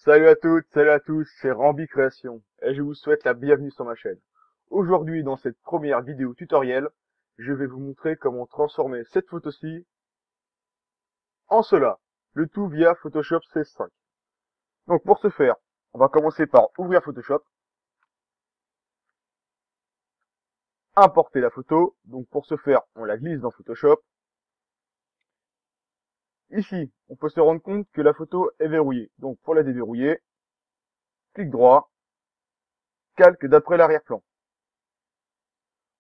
Salut à toutes, salut à tous, c'est Rambi Création et je vous souhaite la bienvenue sur ma chaîne. Aujourd'hui, dans cette première vidéo tutoriel, je vais vous montrer comment transformer cette photo-ci en cela, le tout via Photoshop CS5. Donc pour ce faire, on va commencer par ouvrir Photoshop, importer la photo. Donc pour ce faire, on la glisse dans Photoshop. Ici, on peut se rendre compte que la photo est verrouillée. Donc pour la déverrouiller, clic droit, calque d'après l'arrière-plan.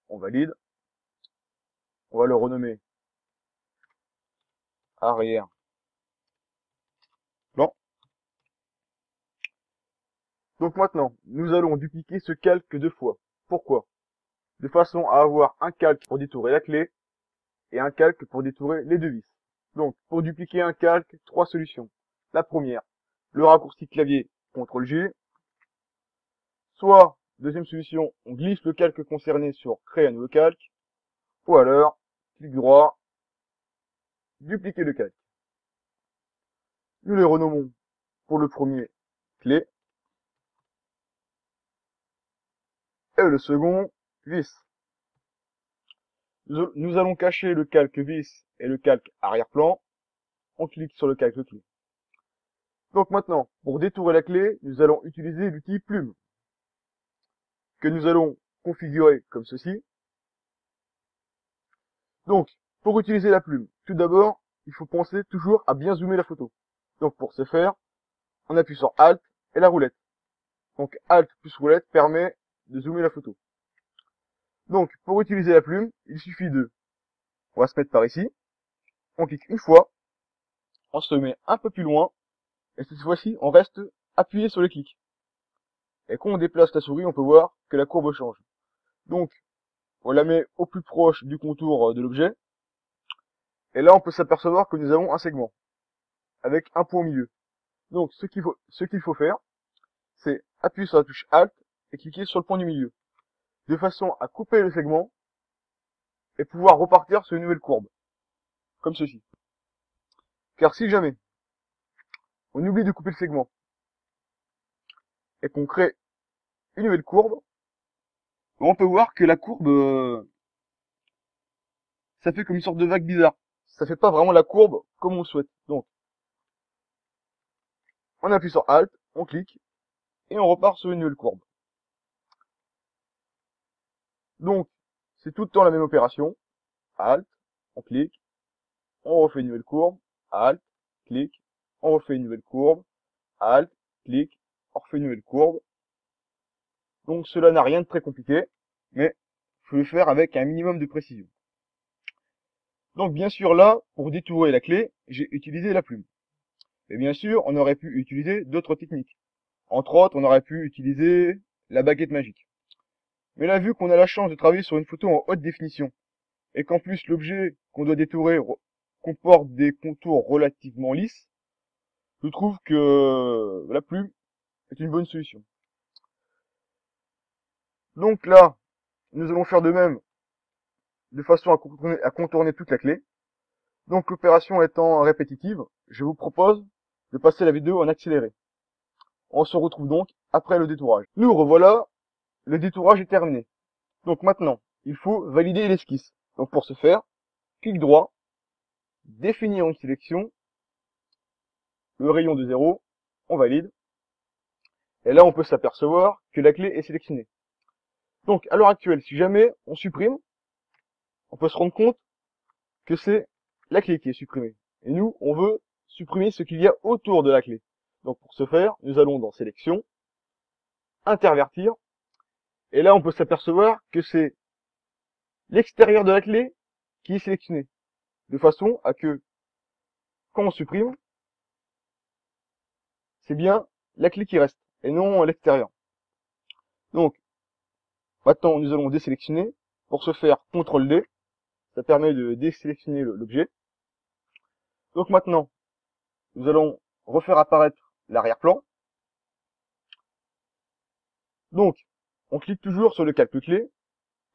On valide. On va le renommer arrière-plan. Donc maintenant, nous allons dupliquer ce calque deux fois. Pourquoi? De façon à avoir un calque pour détourer la clé et un calque pour détourer les deux vis. Donc, pour dupliquer un calque, trois solutions. La première, le raccourci clavier CTRL-G. Soit, deuxième solution, on glisse le calque concerné sur créer un nouveau calque. Ou alors, clic droit, dupliquer le calque. Nous les renommons pour le premier clé et le second vis. Nous allons cacher le calque vis et le calque arrière-plan. On clique sur le calque clé. Donc maintenant, pour détourer la clé, nous allons utiliser l'outil plume, que nous allons configurer comme ceci. Donc, pour utiliser la plume, tout d'abord, il faut penser toujours à bien zoomer la photo. Donc pour ce faire, on appuie sur Alt et la roulette. Donc Alt plus roulette permet de zoomer la photo. Donc pour utiliser la plume, il suffit on va se mettre par ici, on clique une fois, on se met un peu plus loin, et cette fois-ci, on reste appuyé sur le clic. Et quand on déplace la souris, on peut voir que la courbe change. Donc, on la met au plus proche du contour de l'objet. Et là, on peut s'apercevoir que nous avons un segment avec un point au milieu. Donc, ce qu'il faut faire, c'est appuyer sur la touche Alt et cliquer sur le point du milieu, de façon à couper le segment et pouvoir repartir sur une nouvelle courbe, comme ceci. Car si jamais on oublie de couper le segment et qu'on crée une nouvelle courbe, on peut voir que la courbe, ça fait comme une sorte de vague bizarre. Ça fait pas vraiment la courbe comme on le souhaite. Donc, on appuie sur Alt, on clique, et on repart sur une nouvelle courbe. Donc, c'est tout le temps la même opération. Alt, on clique, on refait une nouvelle courbe, Alt, clique, on refait une nouvelle courbe, Alt, clique, on refait une nouvelle courbe. Donc cela n'a rien de très compliqué, mais il faut le faire avec un minimum de précision. Donc bien sûr là, pour détourer la clé, j'ai utilisé la plume. Et bien sûr, on aurait pu utiliser d'autres techniques. Entre autres, on aurait pu utiliser la baguette magique. Mais là, vu qu'on a la chance de travailler sur une photo en haute définition, et qu'en plus l'objet qu'on doit détourer comporte des contours relativement lisses, je trouve que la plume est une bonne solution. Donc là, nous allons faire de même, de façon à contourner toute la clé. Donc l'opération étant répétitive, je vous propose de passer la vidéo en accéléré. On se retrouve donc après le détourage. Nous revoilà, le détourage est terminé. Donc maintenant, il faut valider l'esquisse. Donc pour ce faire, clic droit, définir une sélection, le rayon de 0, on valide. Et là, on peut s'apercevoir que la clé est sélectionnée. Donc à l'heure actuelle, si jamais on supprime, on peut se rendre compte que c'est la clé qui est supprimée. Et nous, on veut supprimer ce qu'il y a autour de la clé. Donc pour ce faire, nous allons dans Sélection, Intervertir, et là on peut s'apercevoir que c'est l'extérieur de la clé qui est sélectionné, de façon à que, quand on supprime, c'est bien la clé qui reste, et non l'extérieur. Donc, maintenant nous allons désélectionner. Pour ce faire, CTRL D, ça permet de désélectionner l'objet. Donc maintenant, nous allons refaire apparaître l'arrière-plan. Donc, on clique toujours sur le calque clé,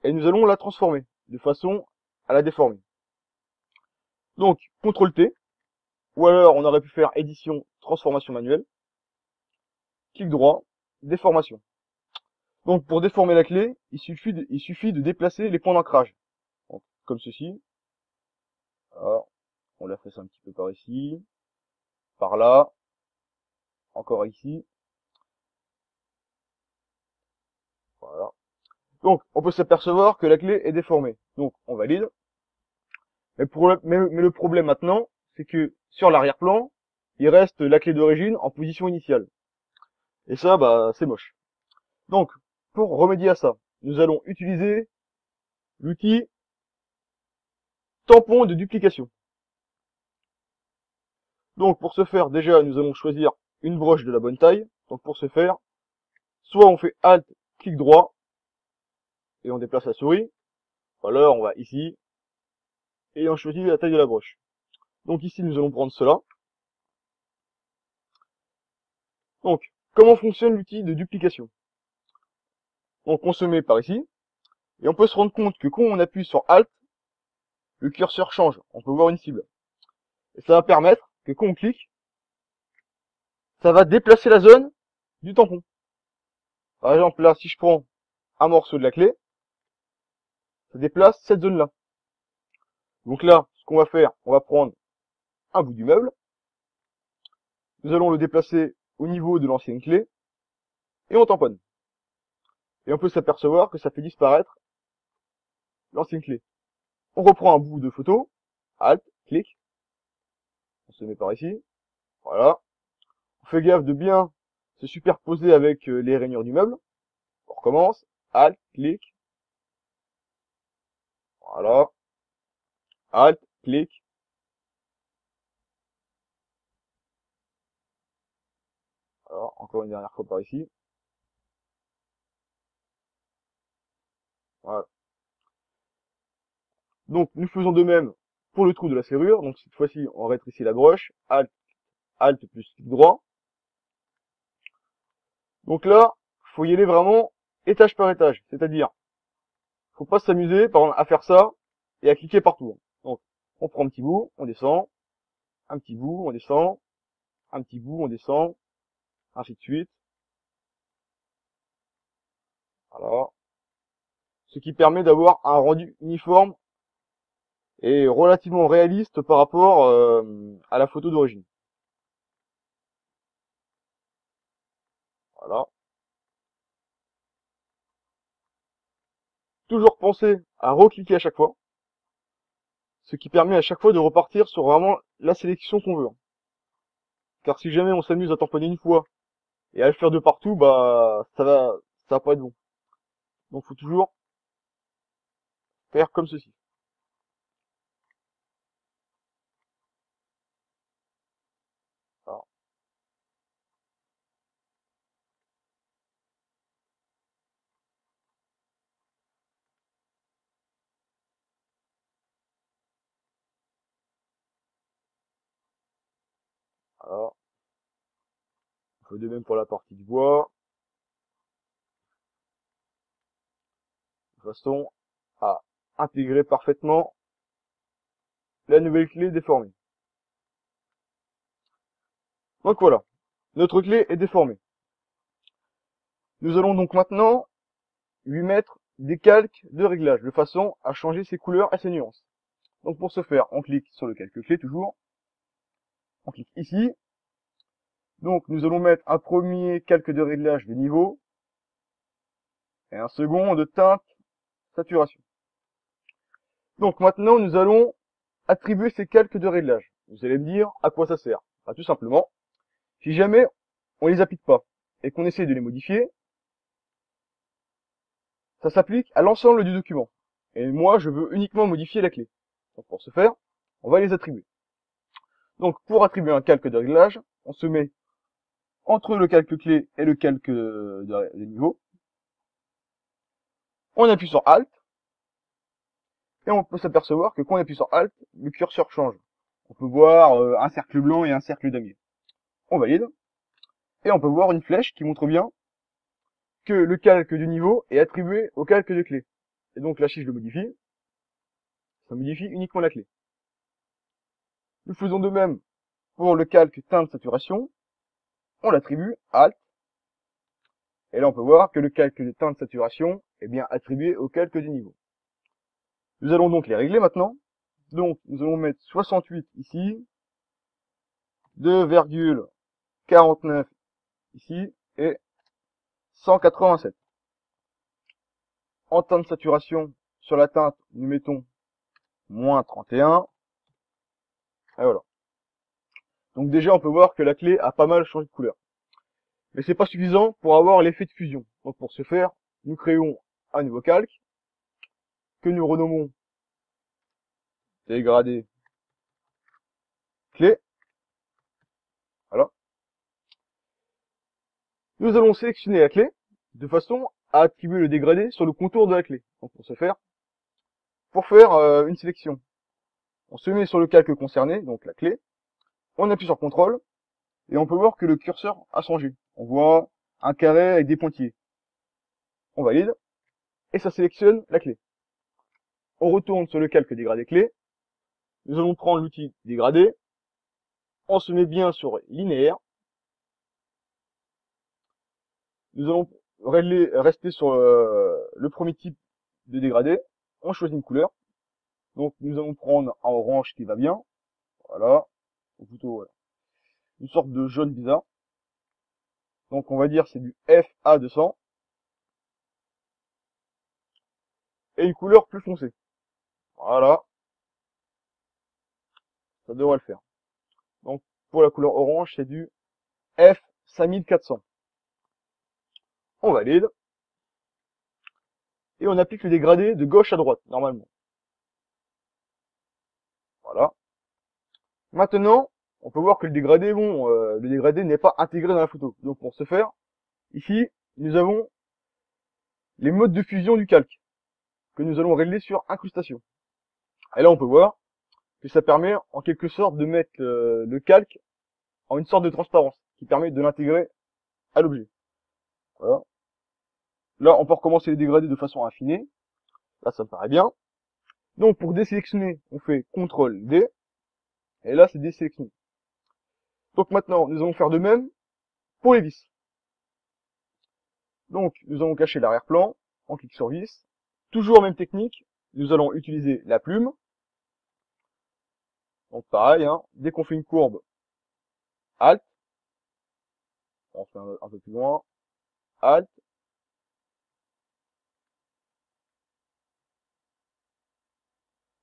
et nous allons la transformer, de façon à la déformer. Donc, CTRL T, ou alors on aurait pu faire édition, transformation manuelle. clic droit, déformation. Donc pour déformer la clé, il suffit de déplacer les points d'ancrage. Comme ceci. Alors, on la fait un petit peu par ici, par là, encore ici. Voilà. Donc on peut s'apercevoir que la clé est déformée. Donc on valide. Mais le problème maintenant, c'est que sur l'arrière-plan, il reste la clé d'origine en position initiale. Et ça, bah, c'est moche. Donc, pour remédier à ça, nous allons utiliser l'outil tampon de duplication. Donc, pour ce faire, déjà, nous allons choisir une broche de la bonne taille. Donc, pour ce faire, soit on fait Alt, clic droit, et on déplace la souris. Ou alors, on va ici, et on choisit la taille de la broche. Donc ici, nous allons prendre cela. Donc, comment fonctionne l'outil de duplication? Donc, on se met par ici, et on peut se rendre compte que quand on appuie sur Alt, le curseur change. On peut voir une cible. Et ça va permettre que quand on clique, ça va déplacer la zone du tampon. Par exemple, là, si je prends un morceau de la clé, ça déplace cette zone-là. Donc là, ce qu'on va faire, on va prendre un bout du meuble. Nous allons le déplacer au niveau de l'ancienne clé, et on tamponne. Et on peut s'apercevoir que ça fait disparaître l'ancienne clé. On reprend un bout de photo, Alt, clic, on se met par ici, voilà. On fait gaffe de bien se superposer avec les rainures du meuble. On recommence, Alt, clic, voilà, Alt, clic. Alors, encore une dernière fois par ici. Voilà. Donc, nous faisons de même pour le trou de la serrure. Donc, cette fois-ci, on rétrécit la broche, Alt, Alt plus clic droit. Donc là, faut y aller vraiment étage par étage. C'est-à-dire, faut pas s'amuser, par exemple, à faire ça et à cliquer partout. Donc, on prend un petit bout, on descend, un petit bout, on descend, un petit bout, on descend, ainsi de suite. Voilà. Ce qui permet d'avoir un rendu uniforme et relativement réaliste par rapport à la photo d'origine. Voilà. Toujours penser à recliquer à chaque fois, ce qui permet à chaque fois de repartir sur vraiment la sélection qu'on veut. Car si jamais on s'amuse à tamponner une fois et à le faire de partout, bah ça va pas être bon. Donc faut toujours faire comme ceci. Voilà. Voilà. On fait de même pour la partie du bois, de façon à intégrer parfaitement la nouvelle clé déformée. Donc voilà, notre clé est déformée. Nous allons donc maintenant lui mettre des calques de réglage, de façon à changer ses couleurs et ses nuances. Donc pour ce faire, on clique sur le calque clé toujours, on clique ici, donc nous allons mettre un premier calque de réglage de niveau, et un second de teinte saturation. Donc maintenant nous allons attribuer ces calques de réglage. Vous allez me dire à quoi ça sert. Bah, tout simplement, si jamais on les applique pas et qu'on essaie de les modifier, ça s'applique à l'ensemble du document. Et moi, je veux uniquement modifier la clé. Donc pour ce faire, on va les attribuer. Donc pour attribuer un calque de réglage, on se met entre le calque clé et le calque de niveau. On appuie sur Alt. Et on peut s'apercevoir que quand on appuie sur Alt, le curseur change. On peut voir un cercle blanc et un cercle damier. On valide. Et on peut voir une flèche qui montre bien que le calque du niveau est attribué au calque de clé. Et donc là, si je le modifie, ça modifie uniquement la clé. Nous faisons de même pour le calque teinte saturation. On l'attribue Alt, Et là, on peut voir que le calque de teinte de saturation est bien attribué au calque du niveau. Nous allons donc les régler maintenant. Donc, nous allons mettre 68 ici, 2,49 ici, et 187. En teinte de saturation, sur la teinte, nous mettons moins 31. Et voilà. Donc déjà, on peut voir que la clé a pas mal changé de couleur. Mais c'est pas suffisant pour avoir l'effet de fusion. Donc pour ce faire, nous créons un nouveau calque, que nous renommons dégradé clé. Voilà. Nous allons sélectionner la clé, de façon à attribuer le dégradé sur le contour de la clé. Donc pour ce faire, une sélection, on se met sur le calque concerné, donc la clé, on appuie sur CTRL, et on peut voir que le curseur a changé. On voit un carré avec des pointillés. On valide, et ça sélectionne la clé. On retourne sur le calque dégradé clé, nous allons prendre l'outil dégradé, on se met bien sur linéaire, nous allons rester sur le premier type de dégradé, on choisit une couleur, donc nous allons prendre un orange qui va bien, voilà, ou plutôt voilà, une sorte de jaune bizarre, donc on va dire c'est du FA200, et une couleur plus foncée, voilà, ça devrait le faire. Donc pour la couleur orange c'est du F5400. On valide, et on applique le dégradé de gauche à droite, normalement. Voilà. Maintenant, on peut voir que le dégradé, le dégradé n'est pas intégré dans la photo. Donc pour ce faire, ici, nous avons les modes de fusion du calque, que nous allons régler sur incrustation. Et là, on peut voir que ça permet, en quelque sorte, de mettre le calque en une sorte de transparence, qui permet de l'intégrer à l'objet. Voilà. Là, on peut recommencer les dégradés de façon affinée. Là, ça me paraît bien. Donc, pour désélectionner, on fait CTRL-D. Et là, c'est désélectionné. Donc maintenant, nous allons faire de même pour les vis. Donc, nous allons cacher l'arrière-plan, on clique sur vis. Toujours même technique, nous allons utiliser la plume. Donc pareil, hein, dès qu'on fait une courbe, Alt. On fait un peu plus loin, Alt.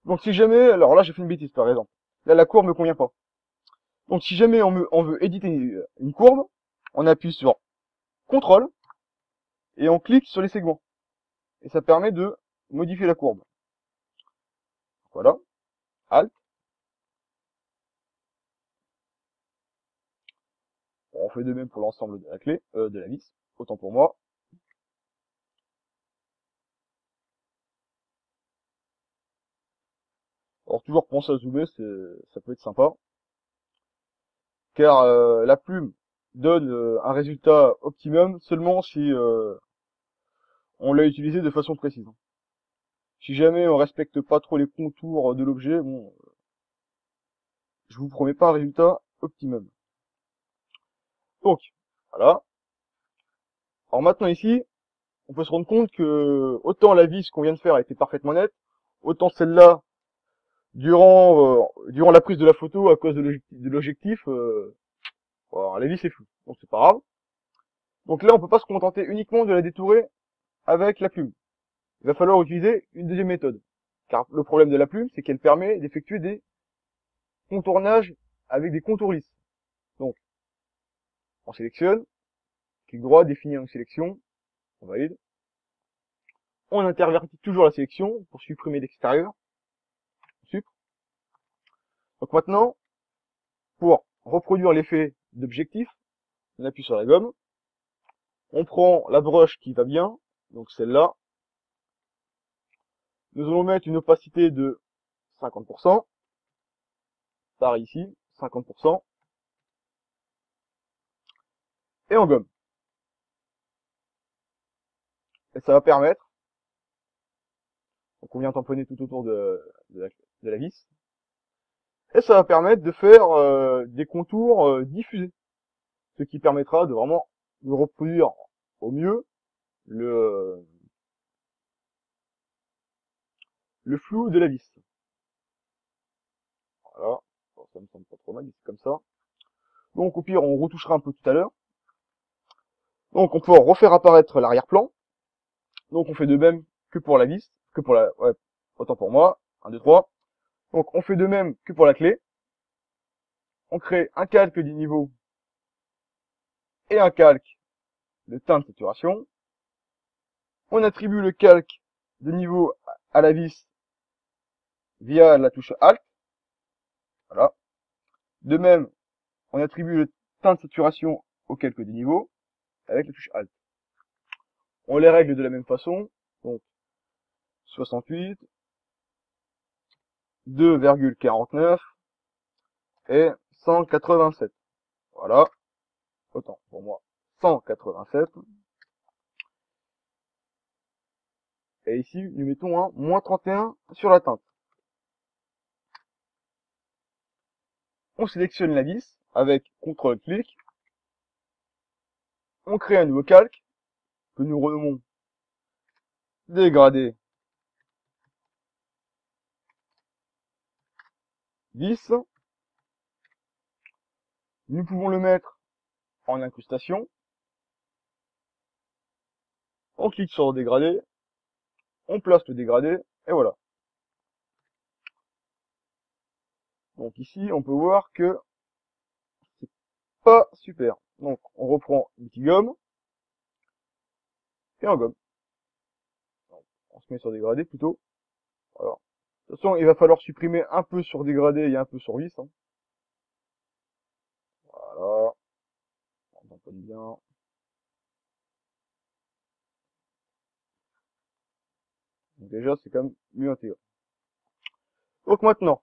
Donc si jamais, alors là j'ai fait une bêtise par exemple. Là la courbe me convient pas. Donc si jamais on veut éditer une courbe, on appuie sur CTRL et on clique sur les segments. Et ça permet de modifier la courbe. Voilà, Alt. On fait de même pour l'ensemble de la clé, de la vis, autant pour moi. Alors toujours penser à zoomer, ça peut être sympa. Car la plume donne un résultat optimum seulement si on l'a utilisé de façon précise. Si jamais on respecte pas trop les contours de l'objet, bon, je vous promets pas un résultat optimum. Donc, voilà. Alors maintenant ici, on peut se rendre compte que autant la vis qu'on vient de faire était parfaitement nette, autant celle-là, durant la prise de la photo, à cause de l'objectif, voilà, la vis est floue. Donc c'est pas grave. Donc là, on peut pas se contenter uniquement de la détourer avec la plume. Il va falloir utiliser une deuxième méthode. Car le problème de la plume, c'est qu'elle permet d'effectuer des contournages avec des contours lisses. Donc, on sélectionne, clic droit, définir une sélection, on valide. On intervertit toujours la sélection pour supprimer l'extérieur. Donc maintenant, pour reproduire l'effet d'objectif, on appuie sur la gomme. On prend la broche qui va bien, donc celle-là. Nous allons mettre une opacité de 50%. Par ici, 50%. Et on gomme. Et ça va permettre, donc on vient tamponner tout autour de la vis, et ça va permettre de faire des contours diffusés, ce qui permettra de vraiment reproduire au mieux le flou de la vis. Voilà. Bon, ça me semble pas trop mal, c'est comme ça. Donc au pire, on retouchera un peu tout à l'heure. Donc on peut refaire apparaître l'arrière-plan. Donc on fait de même que pour la vis, que pour la... Ouais, autant pour moi. 1, 2, 3. Donc on fait de même que pour la clé. On crée un calque du niveau et un calque de teinte de saturation. On attribue le calque de niveau à la vis via la touche Alt. Voilà. De même, on attribue le teint de saturation au calque de niveau avec la touche Alt. On les règle de la même façon. Donc 68, 2,49 et 187. Voilà. Autant pour moi. 187. Et ici, nous mettons un -31 sur la teinte. On sélectionne la vis avec CTRL-clic. On crée un nouveau calque que nous renommons dégradé vis. Nous pouvons le mettre en incrustation. On clique sur le dégradé. On place le dégradé. Et voilà. Donc ici, on peut voir que c'est pas super. Donc, on reprend l'outil gomme. Et on gomme. Donc, on se met sur dégradé plutôt. Voilà. De toute façon, il va falloir supprimer un peu sur dégradé et un peu sur vis. Hein. Voilà. On tamponne bien. Donc déjà, c'est quand même mieux intégré. Donc maintenant,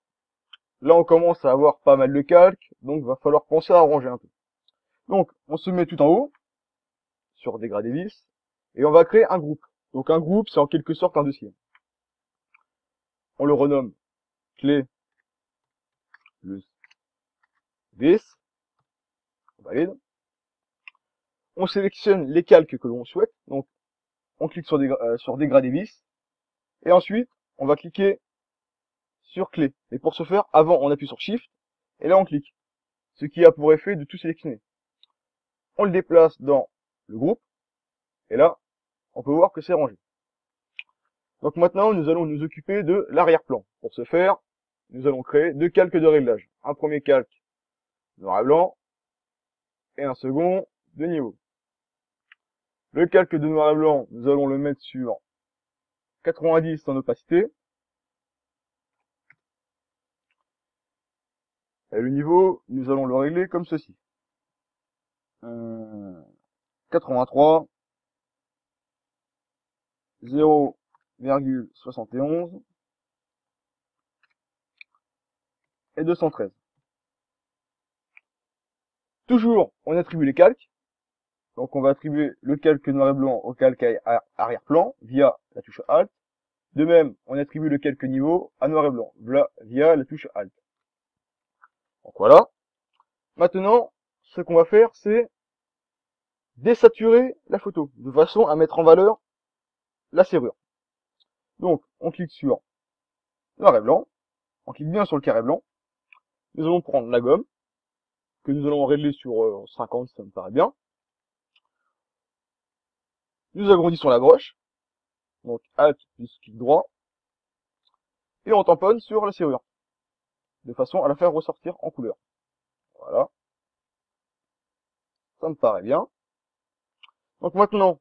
là, on commence à avoir pas mal de calques. Donc, il va falloir penser à arranger un peu. Donc, on se met tout en haut, sur dégradé vis, et on va créer un groupe. Donc, un groupe, c'est en quelque sorte un dossier. On le renomme clé plus vis. On valide. On sélectionne les calques que l'on souhaite. Donc, on clique sur dégradé vis. Et ensuite, on va cliquer sur clé. Et pour ce faire, avant, on appuie sur Shift. Et là, on clique. Ce qui a pour effet de tout sélectionner. On le déplace dans le groupe. Et là, on peut voir que c'est rangé. Donc maintenant, nous allons nous occuper de l'arrière-plan. Pour ce faire, nous allons créer deux calques de réglage. Un premier calque noir et blanc. Et un second de niveau. Le calque de noir et blanc, nous allons le mettre sur 90 en opacité. Et le niveau, nous allons le régler comme ceci. 83, 0,71 et 213. Toujours, on attribue les calques. Donc on va attribuer le calque noir et blanc au calque arrière-plan via la touche Alt. De même, on attribue le calque niveau à noir et blanc via la touche Alt. Donc voilà. Maintenant, ce qu'on va faire, c'est désaturer la photo, de façon à mettre en valeur la serrure. Donc, on clique sur noir et blanc, on clique bien sur le carré blanc, nous allons prendre la gomme, que nous allons régler sur 50, ça me paraît bien. Nous agrandissons la broche, donc Alt plus clic droit, et on tamponne sur la serrure, de façon à la faire ressortir en couleur. Voilà. Ça me paraît bien. Donc maintenant,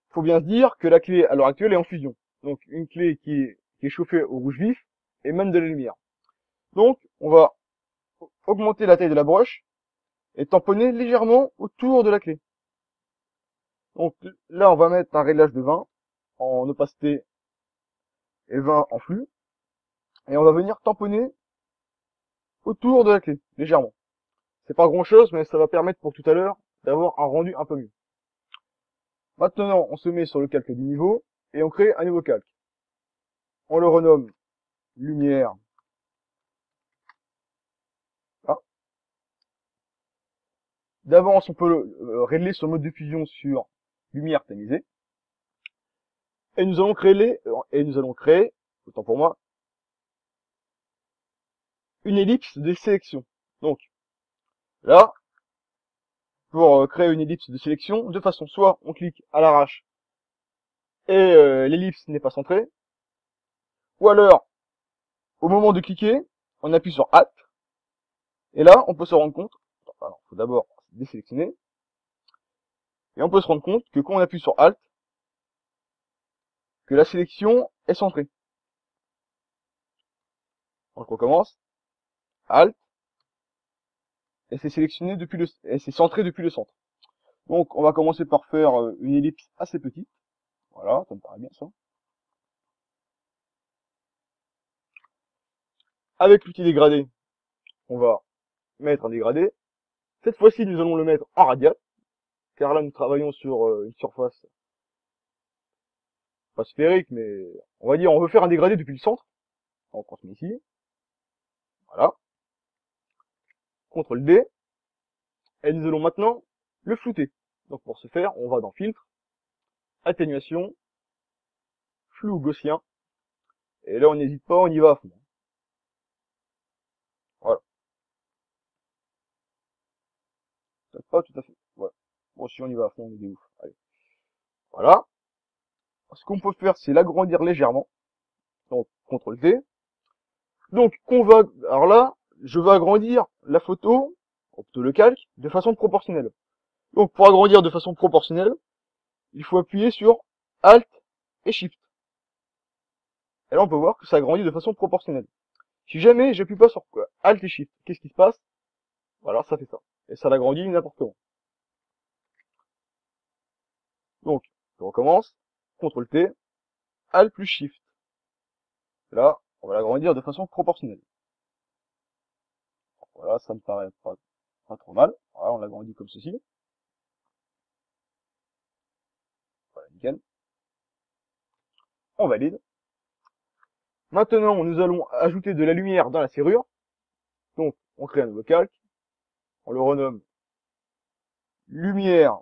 il faut bien se dire que la clé à l'heure actuelle est en fusion. Donc une clé qui est chauffée au rouge vif émane de la lumière. Donc on va augmenter la taille de la broche et tamponner légèrement autour de la clé. Donc là on va mettre un réglage de 20 en opacité et 20 en flux. Et on va venir tamponner autour de la clé, légèrement. C'est pas grand chose, mais ça va permettre pour tout à l'heure d'avoir un rendu un peu mieux. Maintenant, on se met sur le calque du niveau et on crée un nouveau calque. On le renomme lumière. Ah. D'avance, on peut régler son mode de fusion sur lumière tamisée. Et nous allons créer, autant pour moi, une ellipse de sélection. Donc, là, pour créer une ellipse de sélection, de façon, soit on clique à l'arrache et l'ellipse n'est pas centrée, ou alors, au moment de cliquer, on appuie sur Alt, et là, on peut se rendre compte, enfin, faut d'abord désélectionner, et on peut se rendre compte que quand on appuie sur Alt, que la sélection est centrée. Donc on commence, Alt, et c'est sélectionné et c'est centré depuis le centre. Donc on va commencer par faire une ellipse assez petite. Voilà, ça me paraît bien ça. Avec l'outil dégradé, on va mettre un dégradé. Cette fois-ci, nous allons le mettre en radial, car là nous travaillons sur une surface pas sphérique, mais on va dire on veut faire un dégradé depuis le centre. On transmet ici. Voilà. CTRL D. Et nous allons maintenant le flouter. Donc pour ce faire, on va dans Filtre, Atténuation, Flou gaussien. Et là on n'hésite pas, on y va à fond. Voilà. C'est pas tout à fait. Voilà. Bon, si on y va à fond, on est des ouf. Allez. Voilà. Ce qu'on peut faire, c'est l'agrandir légèrement. Donc, CTRL V. Donc, alors là, je vais agrandir la photo, ou plutôt le calque, de façon proportionnelle. Donc, pour agrandir de façon proportionnelle, il faut appuyer sur Alt et Shift. Et là, on peut voir que ça agrandit de façon proportionnelle. Si jamais j'appuie pas sur Alt et Shift, qu'est-ce qui se passe? Voilà, ça fait ça. Et ça l'agrandit n'importe comment. Donc, je recommence. CTRL T, Alt plus Shift. Et là, on va l'agrandir de façon proportionnelle. Voilà, ça me paraît pas trop mal. Voilà, on l'agrandit comme ceci. Voilà, nickel. On valide. Maintenant, nous allons ajouter de la lumière dans la serrure. Donc, on crée un nouveau calque. On le renomme lumière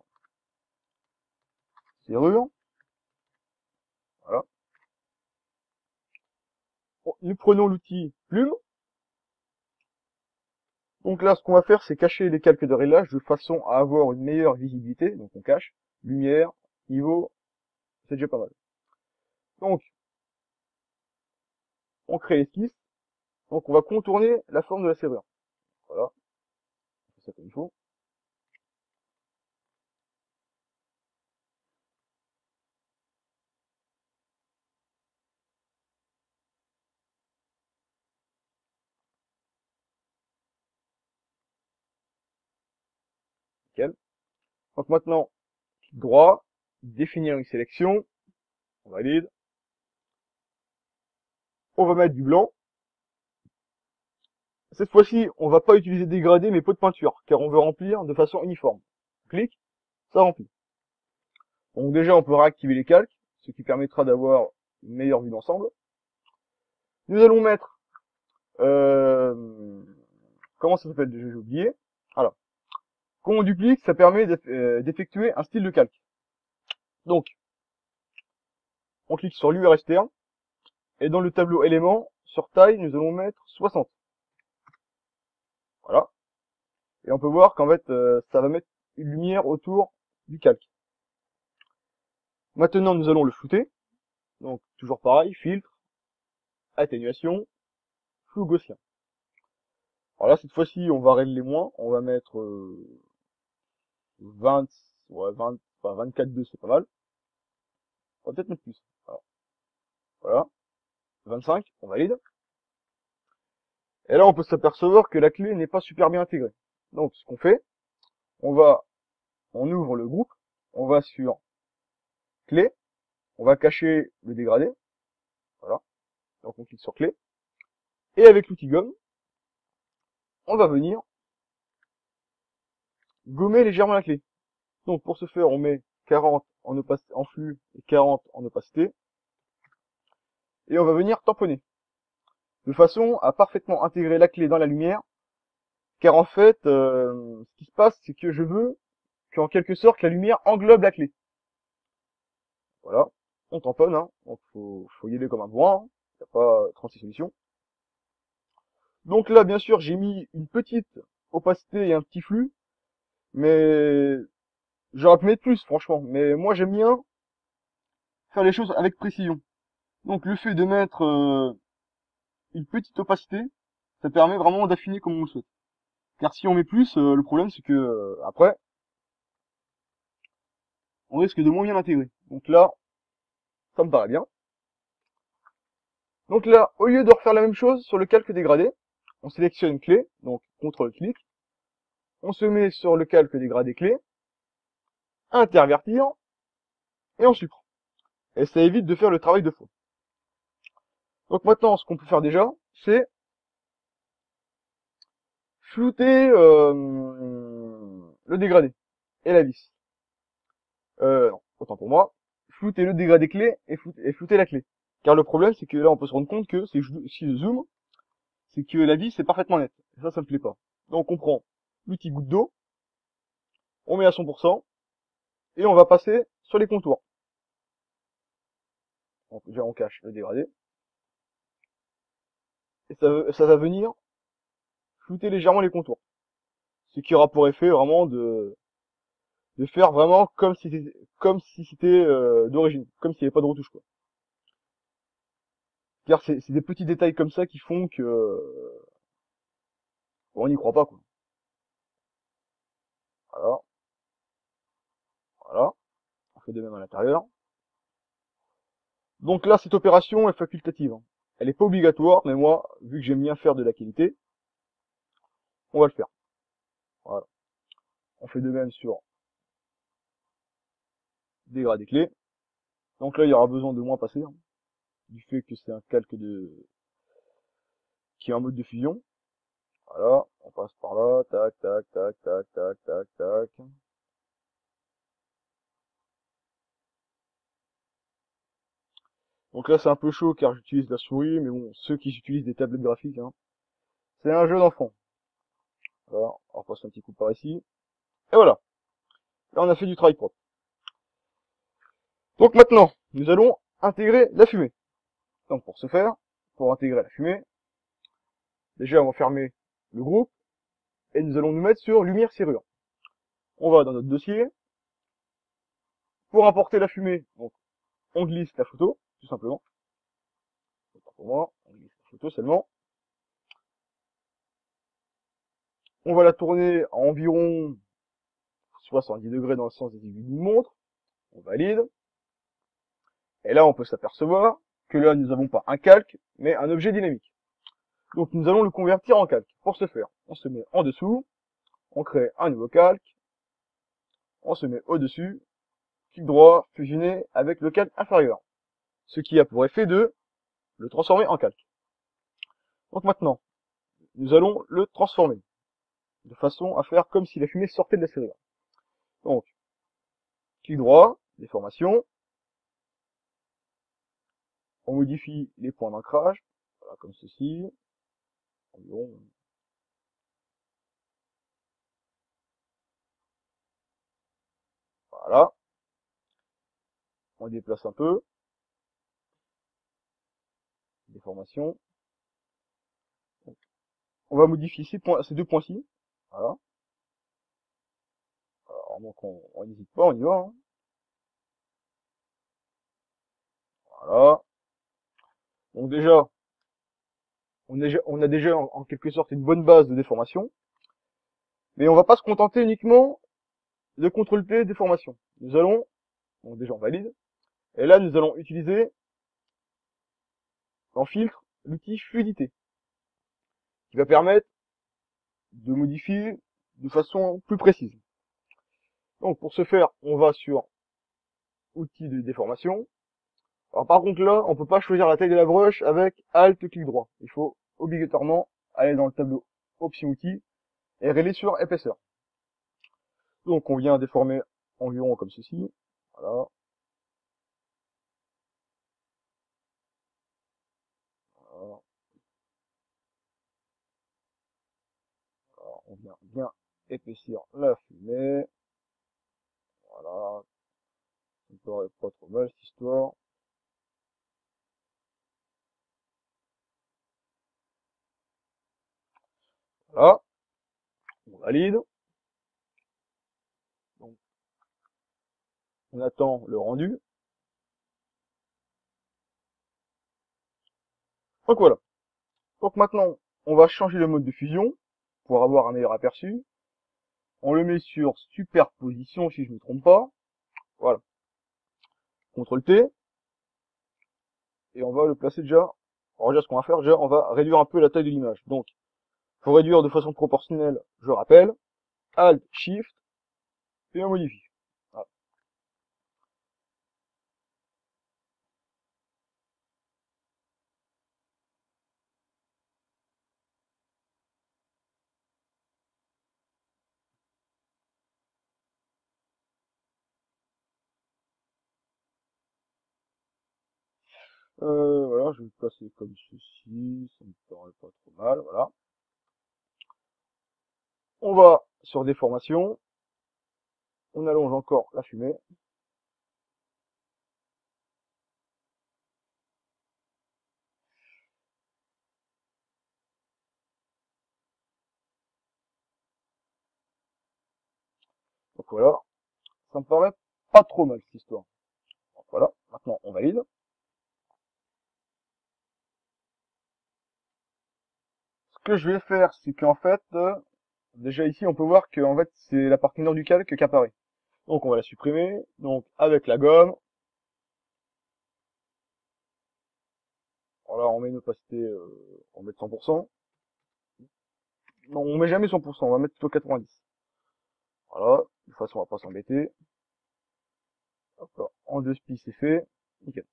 serrure. Voilà. Nous prenons l'outil plume. Donc là, ce qu'on va faire, c'est cacher les calques de réglage de façon à avoir une meilleure visibilité. Donc on cache lumière, niveau, c'est déjà pas mal. Donc, on crée l'esquisse. Donc on va contourner la forme de la serrure. Voilà. On fait ça comme il faut. Nickel. Donc maintenant, clic droit, définir une sélection. On valide. On va mettre du blanc. Cette fois-ci, on va pas utiliser dégradé mais pot de peinture, car on veut remplir de façon uniforme. Clic, ça remplit. Donc déjà, on peut réactiver les calques, ce qui permettra d'avoir une meilleure vue d'ensemble. Nous allons mettre, comment ça s'appelle déjà, j'ai oublié. Alors, quand on duplique, ça permet d'effectuer un style de calque. Donc, on clique sur l'URST et dans le tableau éléments, sur taille, nous allons mettre 60. Voilà. Et on peut voir qu'en fait, ça va mettre une lumière autour du calque. Maintenant, nous allons le flouter. Donc, toujours pareil, filtre, atténuation, flou gaussien. Alors là, cette fois-ci, on va régler moins. On va mettre 20, ouais, 20, enfin 24,2, c'est pas mal. On va peut-être mettre plus. Voilà. 25, on valide. Et là, on peut s'apercevoir que la clé n'est pas super bien intégrée. Donc, ce qu'on fait, on ouvre le groupe, on va sur clé, on va cacher le dégradé. Voilà. Donc, on clique sur clé. Et avec l'outil gomme, on va venir gommer légèrement la clé. Donc, pour ce faire, on met 40 en flux et 40 en opacité. Et on va venir tamponner. De façon à parfaitement intégrer la clé dans la lumière. Car en fait, ce qui se passe, c'est que je veux qu'en quelque sorte, la lumière englobe la clé. Voilà. On tamponne, hein. Donc faut y aller comme un bourrin, hein. Y a pas 36 solutions. Donc là, bien sûr, j'ai mis une petite opacité et un petit flux, mais j'aurais pu mettre plus, franchement. Mais moi, j'aime bien faire les choses avec précision. Donc le fait de mettre une petite opacité, ça permet vraiment d'affiner comme on le souhaite. Car si on met plus, le problème c'est que après, on risque de moins bien l'intégrer. Donc là, ça me paraît bien. Donc là, au lieu de refaire la même chose sur le calque dégradé, on sélectionne clé, donc CTRL-clic, on se met sur le calque dégradé clé, intervertir, et on supprime. Et ça évite de faire le travail deux fois. Donc maintenant, ce qu'on peut faire déjà, c'est flouter le dégradé et la vis. Non, autant pour moi, flouter le dégradé clé et flouter la clé. Car le problème, c'est que là, on peut se rendre compte que si je zoome, c'est que la vis est parfaitement nette. Et ça me plaît pas. Donc on prend l'outil goutte d'eau, on met à 100%, et on va passer sur les contours. Donc déjà, on cache le dégradé. Et ça va venir flouter légèrement les contours. Ce qui aura pour effet vraiment de faire vraiment comme si c'était d'origine, comme s'il n'y avait pas de retouche, quoi. Car c'est des petits détails comme ça qui font que on n'y croit pas, quoi. Voilà, voilà, on fait de même à l'intérieur. Donc là, cette opération est facultative, hein. Elle n'est pas obligatoire, mais moi, vu que j'aime bien faire de la qualité, on va le faire. Voilà. On fait de même sur dégradé clé. Donc là, il y aura besoin de moins passer, hein, du fait que c'est un calque qui est en mode de fusion. Voilà, on passe par là, tac, tac, tac, tac, tac, tac, tac. Donc là, c'est un peu chaud car j'utilise la souris, mais bon, ceux qui utilisent des tablettes graphiques, hein, c'est un jeu d'enfant. Voilà, on repasse un petit coup par ici. Et voilà, là on a fait du travail propre. Donc maintenant, nous allons intégrer la fumée. Donc pour ce faire, pour intégrer la fumée, déjà on va fermer le groupe et nous allons nous mettre sur lumière serrure. On va dans notre dossier, pour importer la fumée, donc on glisse la photo, tout simplement. Pour moi, on glisse la photo seulement. On va la tourner à environ 70 degrés dans le sens des aiguilles d'une montre. On valide. Et là, on peut s'apercevoir que là, nous n'avons pas un calque, mais un objet dynamique. Donc, nous allons le convertir en calque. Pour ce faire, on se met en dessous, on crée un nouveau calque, on se met au-dessus, clic droit, fusionner avec le calque inférieur. Ce qui a pour effet de le transformer en calque. Donc maintenant, nous allons le transformer, de façon à faire comme si la fumée sortait de la serrure. Donc, clic droit, déformation, on modifie les points d'ancrage, voilà, comme ceci, environ. Voilà, on déplace un peu, déformation. On va modifier ces deux points-ci. Voilà. Alors, donc on n'hésite pas, on y va, hein. Voilà. Donc déjà, on a déjà en quelque sorte une bonne base de déformation. Mais on va pas se contenter uniquement de CTRL-P déformation. Nous allons, donc déjà on valide. Et là, nous allons utiliser en filtre l'outil fluidité, qui va permettre de modifier de façon plus précise. Donc pour ce faire, on va sur outils de déformation. Alors par contre là, on peut pas choisir la taille de la brush avec Alt clic droit. Il faut obligatoirement aller dans le tableau Options outils et régler sur épaisseur. Donc on vient déformer environ comme ceci. Voilà. Voilà. Alors, on vient bien épaissir la fumée. Voilà. paraît pas trop mal cette histoire. Voilà, on valide. Donc, on attend le rendu. Donc voilà. Donc maintenant, on va changer le mode de fusion pour avoir un meilleur aperçu. On le met sur superposition si je ne me trompe pas. Voilà. CTRL T. Et on va le placer déjà. Alors déjà, ce qu'on va faire, déjà, on va réduire un peu la taille de l'image. Donc, faut réduire de façon proportionnelle, je rappelle. Alt, Shift, et on modifie. Voilà. Voilà, je vais le placer comme ceci, ça me paraît pas trop mal, voilà. On va sur déformation, on allonge encore la fumée. Donc voilà, ça me paraît pas trop mal cette histoire. Donc voilà, maintenant on valide. Ce que je vais faire, c'est qu'en fait, déjà ici on peut voir que en fait c'est la partie nord du calque qui apparaît. Donc on va la supprimer, donc avec la gomme. Voilà, on met une opacité, on met 100%. Non, on met jamais 100%, on va mettre plutôt 90. Voilà, de toute façon on va pas s'embêter. Hop là, en deux spies c'est fait, nickel.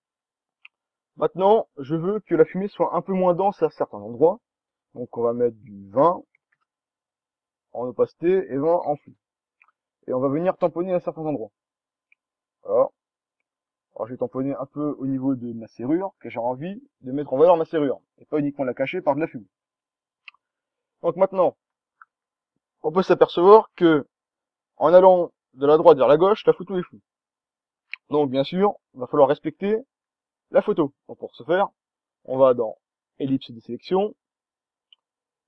Maintenant, je veux que la fumée soit un peu moins dense à certains endroits. Donc on va mettre du 20 en opacité et 20 en flou. Et on va venir tamponner à certains endroits. Voilà. Alors je vais tamponner un peu au niveau de ma serrure, que j'ai envie de mettre en valeur ma serrure. Et pas uniquement la cacher par de la fumée. Donc maintenant, on peut s'apercevoir que en allant de la droite vers la gauche, la photo est floue. Donc bien sûr, il va falloir respecter la photo. Donc pour ce faire, on va dans ellipse de sélection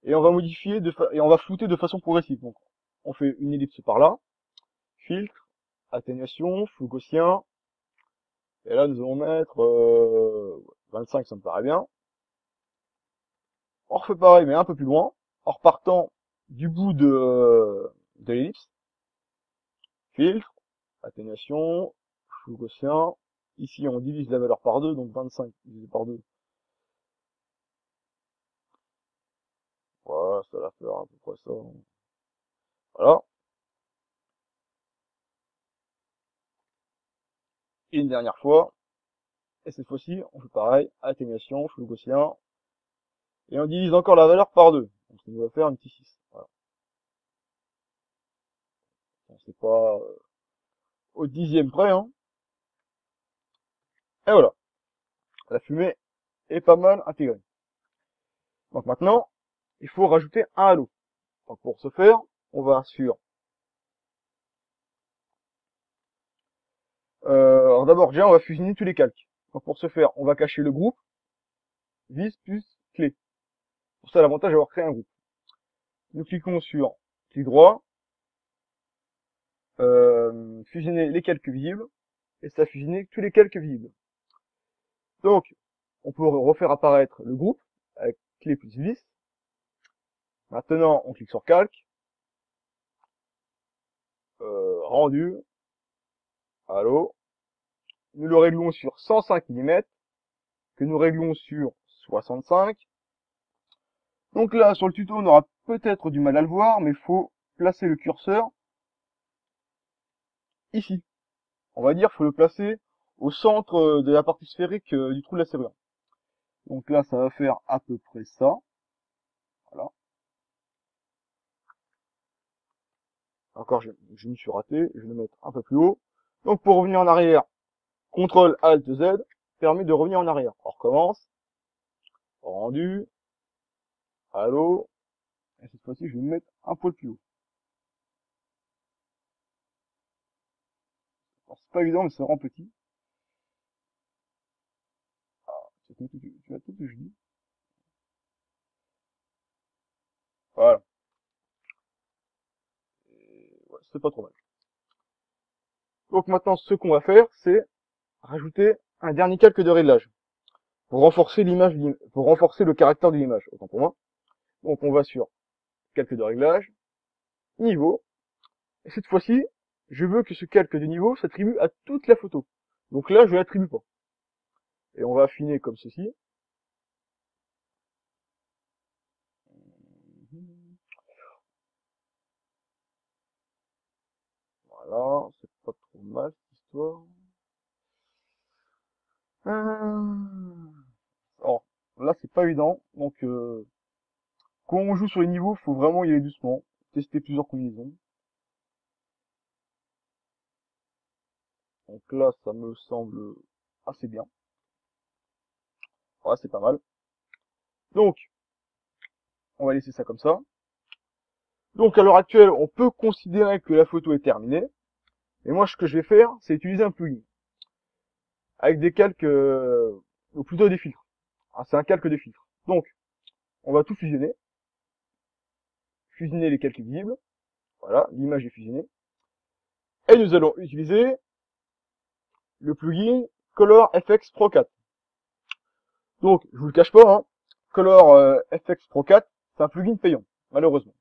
et on va modifier et on va flouter de façon progressive. Donc on fait une ellipse par là, filtre, atténuation, flou gaussien, et là nous allons mettre 25, ça me paraît bien. On refait pareil mais un peu plus loin, en repartant du bout de l'ellipse, filtre, atténuation, flou gaussien. Ici on divise la valeur par 2, donc 25 divisé par 2. Voilà, ça va faire à peu près ça. Voilà. Et une dernière fois. Et cette fois-ci, on fait pareil, atténuation, flou gaussien. Et on divise encore la valeur par 2. Donc ça nous va faire un petit 6. Voilà. Bon, c'est pas au dixième près, hein. Et voilà. La fumée est pas mal intégrée. Donc maintenant, il faut rajouter un halo. Donc pour ce faire, on va sur... alors d'abord, déjà, on va fusionner tous les calques. Donc pour ce faire, on va cacher le groupe, vis plus clé. Pour ça, l'avantage d'avoir créé un groupe. Nous cliquons sur clic droit, fusionner les calques visibles, et ça fusionner tous les calques visibles. Donc, on peut refaire apparaître le groupe avec clé plus vis. Maintenant, on clique sur calque, rendu, halo. Nous le réglons sur 105 mm, que nous réglons sur 65. Donc là, sur le tuto, on aura peut-être du mal à le voir, mais il faut placer le curseur ici. On va dire, faut le placer au centre de la partie sphérique du trou de la serrure. Donc là, ça va faire à peu près ça. Voilà. Encore, je me suis raté, je vais le mettre un peu plus haut. Donc pour revenir en arrière, CTRL ALT Z permet de revenir en arrière. On recommence, rendu, halo, et cette fois-ci, je vais me mettre un poil plus haut. Alors, c'est pas évident, mais c'est vraiment petit. tu vois tout ce que je dis. Voilà. Ouais, c'est pas trop mal. Donc maintenant, ce qu'on va faire, c'est rajouter un dernier calque de réglage pour renforcer l'image, pour renforcer le caractère de l'image. Autant pour moi. Donc on va sur calque de réglage, niveau, et cette fois-ci, je veux que ce calque de niveau s'attribue à toute la photo. Donc là, je l'attribue pas. Et on va affiner comme ceci. Voilà, c'est pas trop mal cette histoire. Alors, là, c'est pas évident. Donc, quand on joue sur les niveaux, faut vraiment y aller doucement. Tester plusieurs combinaisons. Donc là, ça me semble assez bien. Ouais, c'est pas mal. Donc, on va laisser ça comme ça. Donc, à l'heure actuelle, on peut considérer que la photo est terminée. Et moi, ce que je vais faire, c'est utiliser un plugin. Avec des calques, ou plutôt des filtres. Ah, c'est un calque de filtre. Donc, on va tout fusionner. Fusionner les calques visibles. Voilà, l'image est fusionnée. Et nous allons utiliser le plugin Color FX Pro 4. Donc, je vous le cache pas, hein, Color FX Pro 4, c'est un plugin payant, malheureusement.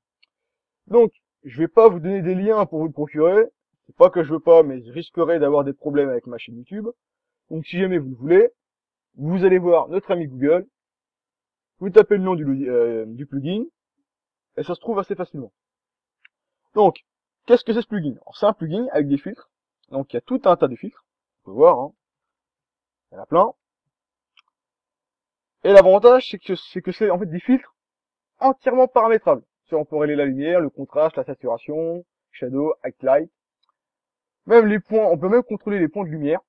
Donc, je vais pas vous donner des liens pour vous le procurer. C'est pas que je veux pas, mais je risquerais d'avoir des problèmes avec ma chaîne YouTube. Donc, si jamais vous le voulez, vous allez voir notre ami Google, vous tapez le nom du plugin, et ça se trouve assez facilement. Donc, qu'est-ce que c'est ce plugin? C'est un plugin avec des filtres. Donc, il y a tout un tas de filtres. Vous pouvez voir, hein. Il y en a plein. Et l'avantage, c'est que c'est en fait des filtres entièrement paramétrables. On peut régler la lumière, le contraste, la saturation, shadow, highlight. Même les points, on peut même contrôler les points de lumière.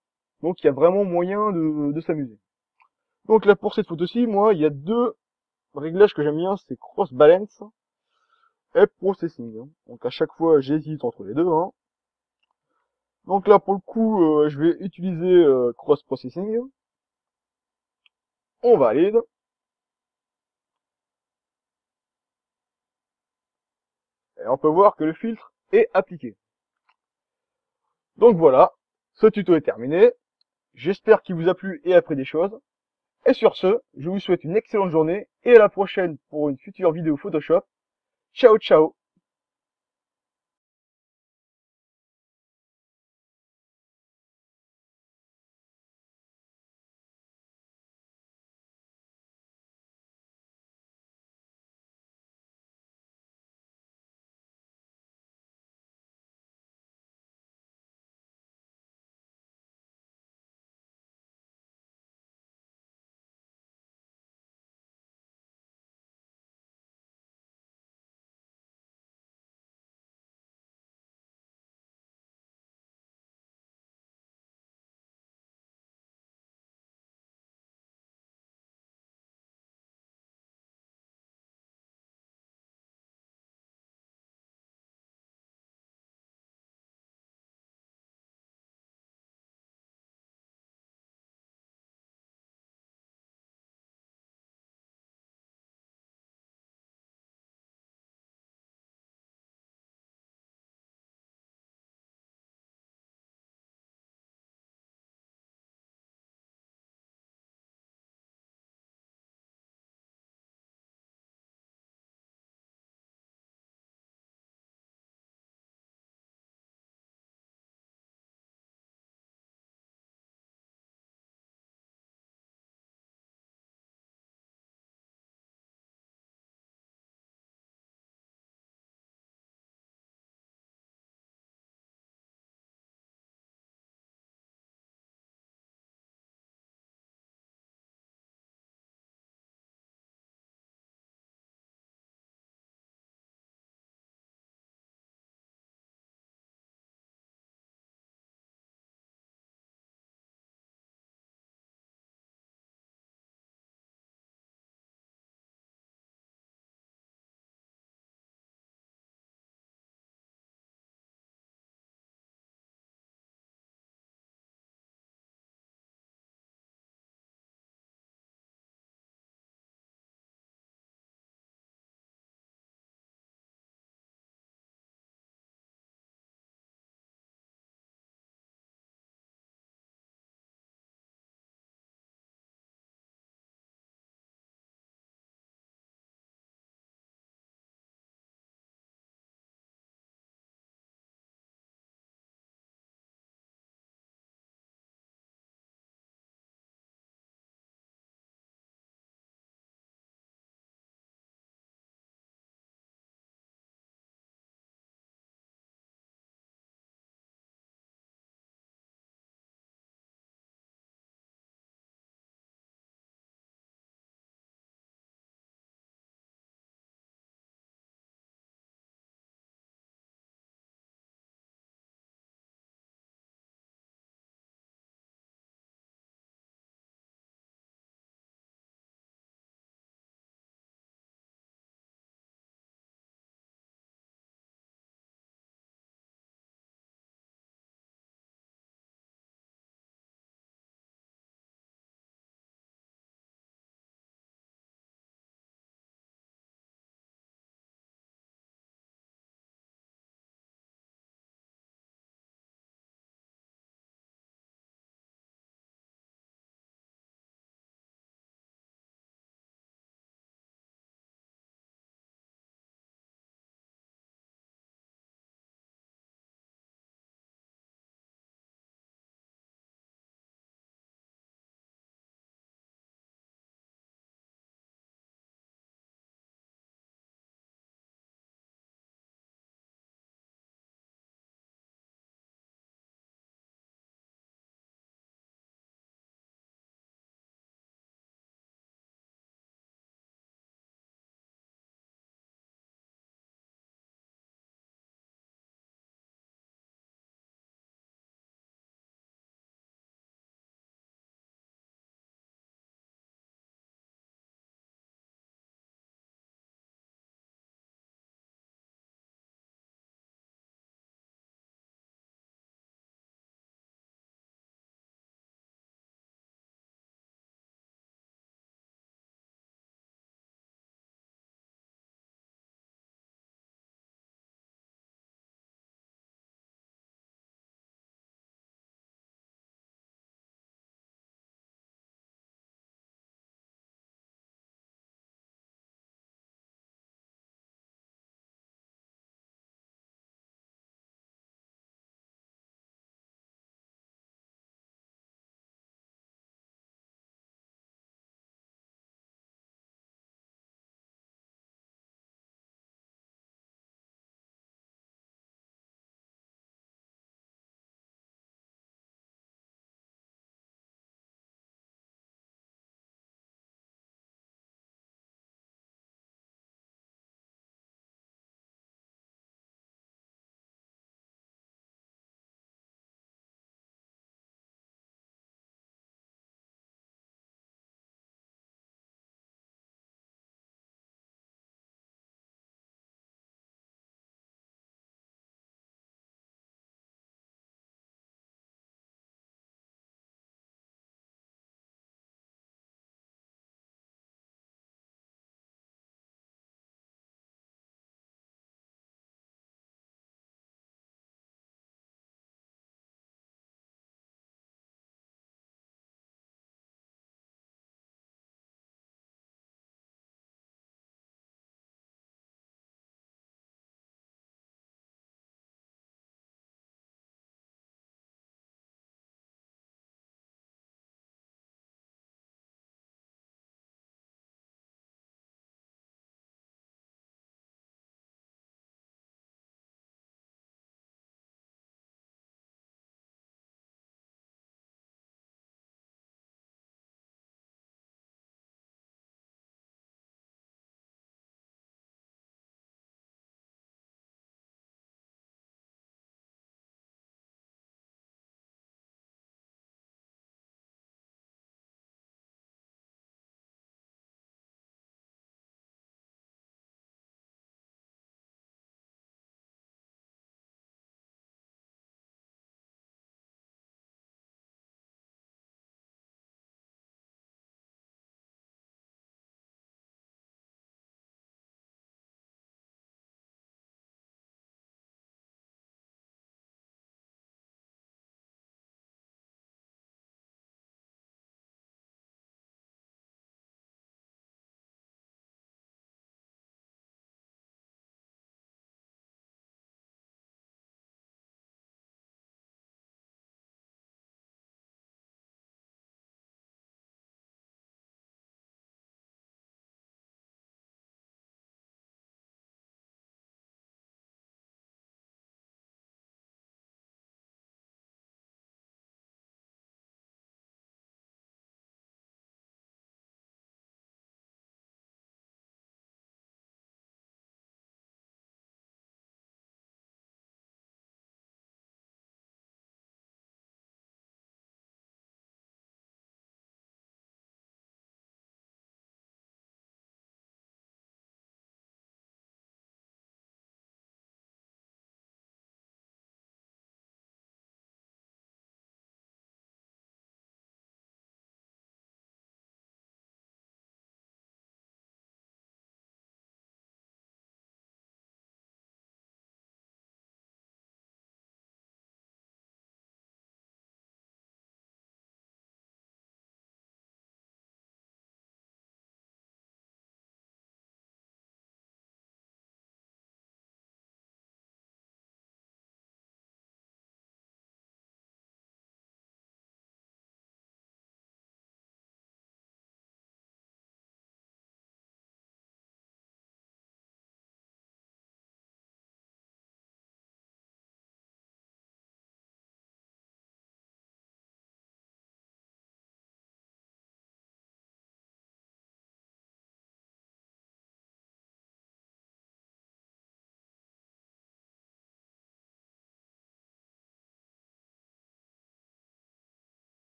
Donc il y a vraiment moyen de s'amuser. Donc là pour cette photo-ci, moi, il y a deux réglages que j'aime bien, c'est Cross Balance et Processing. Donc à chaque fois, j'hésite entre les deux. Hein. Donc là pour le coup, je vais utiliser Cross Processing. On valide. Et on peut voir que le filtre est appliqué. Donc voilà, ce tuto est terminé. J'espère qu'il vous a plu et appris des choses. Et sur ce, je vous souhaite une excellente journée et à la prochaine pour une future vidéo Photoshop. Ciao ciao.